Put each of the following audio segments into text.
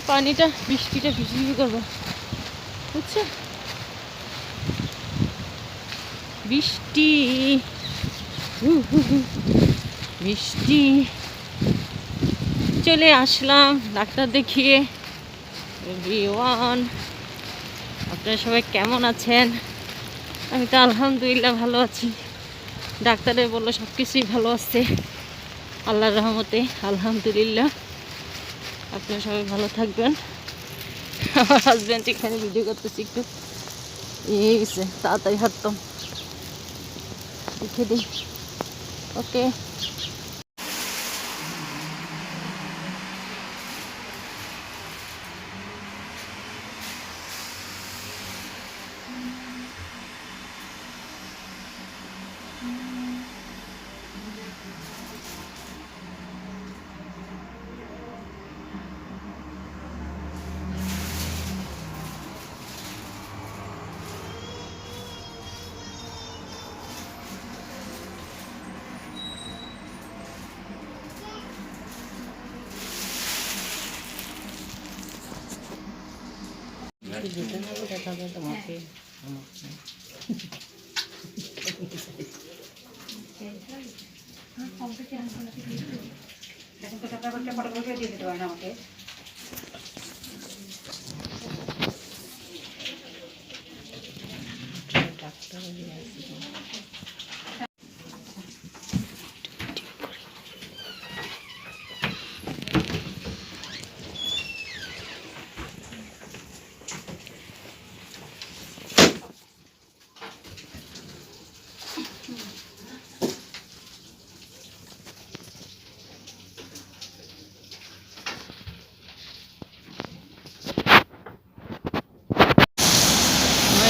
পানিটা বৃষ্টিটা ভিজিয়ে করবো, বুঝছো? বৃষ্টি বৃষ্টি। চলে আসলাম ডাক্তার দেখিয়ে। এভরিওয়ান, আপনারা সবাই কেমন আছেন? আমি তো আলহামদুলিল্লাহ ভালো আছি। ডাক্তারে বললো সব কিছুই ভালো আছে আল্লাহর রহমতে, আলহামদুলিল্লাহ। আপনারা সবাই ভালো থাকবেন। আমার হাজব্যান্ড এখানে ভিডিও করতেছি, একটু ইয়ে গেছে, তাড়াতাড়ি হাঁটতাম, লিখে দিই। ওকে, যেতে হবে দেখাবে তোমাকে। আমাকে ডাক্তার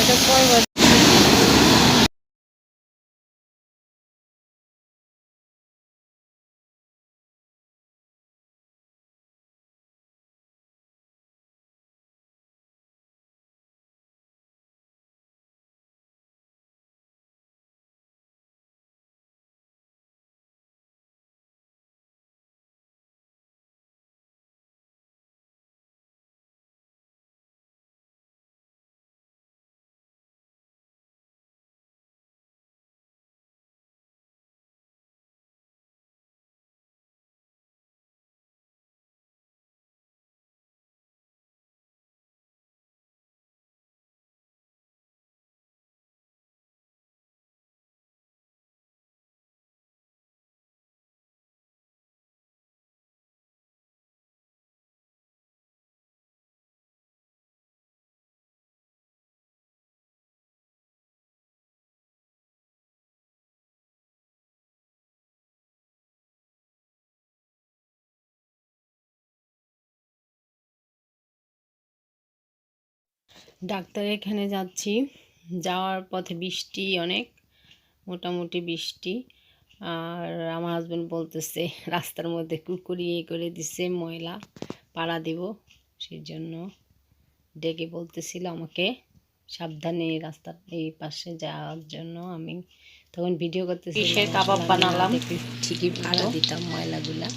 এটা কয়বার ডাক্তারের এখানে যাচ্ছি। যাওয়ার পথে বৃষ্টি অনেক, মোটামুটি বৃষ্টি। আর আমার হাজব্যান্ড বলতেছে রাস্তার মধ্যে কুকুরি করে দিছে, ময়লা পাড়া দিব, সেই জন্য ডেকে বলতেছিল আমাকে সাবধানে রাস্তার এই পাশে যাওয়ার জন্য। আমি তখন ভিডিও করতেছি, কাবাব বানালাম, ঠিকই পাড়া দিতাম ময়লাগুলা।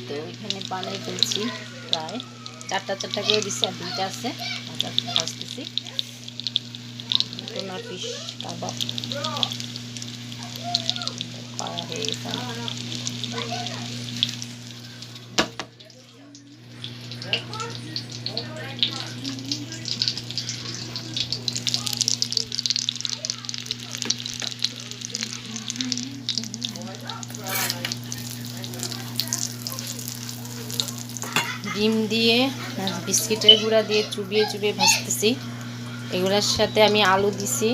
তো এখানে বানাই ফেলছি, প্রায় চারটা করে দিচ্ছি, আর 2টা আছে, ভাজতেছি। টোনা ফিশ কাবাব করা হয়ে গেছে। ডিম দিয়ে বিস্কিটের গুঁড়া দিয়ে চুবিয়ে চুবিয়ে ভাজতেছি। এগুলোর সাথে আমি আলু দিছি,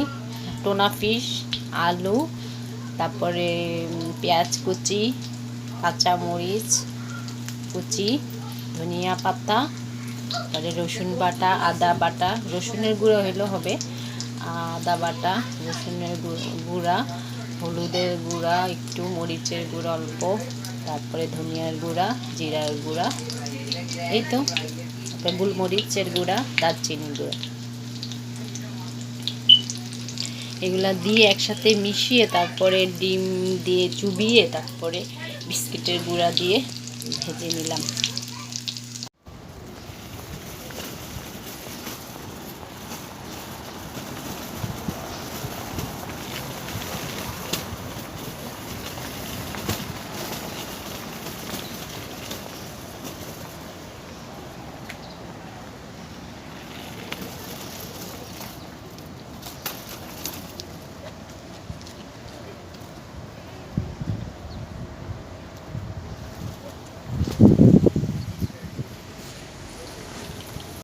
টোনা ফিশ, আলু, তারপরে পেঁয়াজ কুচি, কাঁচা মরিচ কুচি, ধনিয়া পাতা, তারপরে রসুন বাটা, আদা বাটা, রসুনের গুঁড়ো হলেও হবে, আদা বাটা, রসুনের গুঁড়া, হলুদের গুঁড়া একটু, মরিচের গুঁড়া অল্প, তারপরে ধনিয়ার গুঁড়া, জিরার গুঁড়া, এই তো, তারপরে গোলমরিচের গুঁড়া, দারচিনির গুঁড়া, এগুলা দিয়ে একসাথে মিশিয়ে তারপরে ডিম দিয়ে চুবিয়ে তারপরে বিস্কিটের গুঁড়া দিয়ে ভেজে নিলাম।